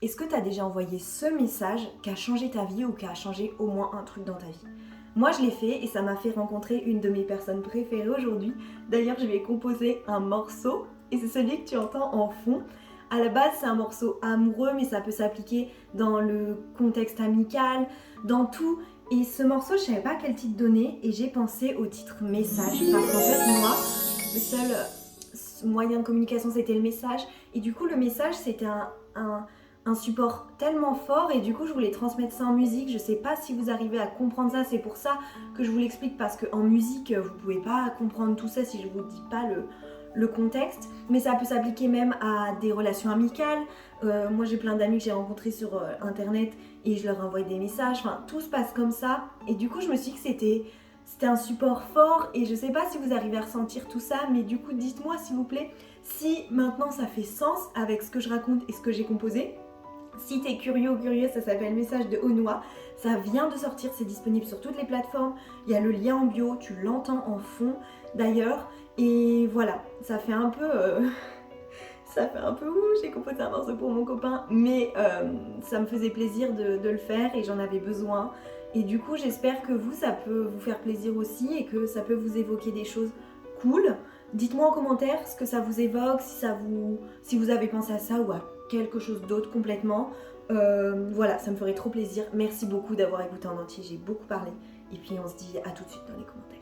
Est-ce que tu as déjà envoyé ce message qui a changé ta vie ou qui a changé au moins un truc dans ta vie? Moi je l'ai fait et ça m'a fait rencontrer une de mes personnes préférées aujourd'hui. D'ailleurs je lui ai composé un morceau et c'est celui que tu entends en fond. À la base c'est un morceau amoureux mais ça peut s'appliquer dans le contexte amical, dans tout. Et ce morceau je savais pas quel titre donner et j'ai pensé au titre message parce qu'en fait moi le seul moyen de communication c'était le message et du coup le message c'était un support tellement fort et du coup je voulais transmettre ça en musique. Je sais pas si vous arrivez à comprendre ça, c'est pour ça que je vous l'explique parce qu'en musique vous pouvez pas comprendre tout ça si je vous dis pas le contexte, mais ça peut s'appliquer même à des relations amicales. Moi j'ai plein d'amis que j'ai rencontrés sur internet et je leur envoie des messages, enfin tout se passe comme ça et du coup je me suis dit que c'était un support fort et je sais pas si vous arrivez à ressentir tout ça, mais du coup dites-moi s'il vous plaît si maintenant ça fait sens avec ce que je raconte et ce que j'ai composé. Si t'es curieux ou curieuse, ça s'appelle Message de Onua. Ça vient de sortir, c'est disponible sur toutes les plateformes. Il y a le lien en bio, tu l'entends en fond d'ailleurs. Et voilà, ça fait un peu... ça fait un peu ouh, j'ai composé un morceau pour mon copain, mais ça me faisait plaisir de le faire et j'en avais besoin. Et du coup, j'espère que vous, ça peut vous faire plaisir aussi et que ça peut vous évoquer des choses cool. Dites-moi en commentaire ce que ça vous évoque, si vous avez pensé à ça ou à quelque chose d'autre complètement. Voilà, ça me ferait trop plaisir. Merci beaucoup d'avoir écouté en entier, j'ai beaucoup parlé. Et puis on se dit à tout de suite dans les commentaires.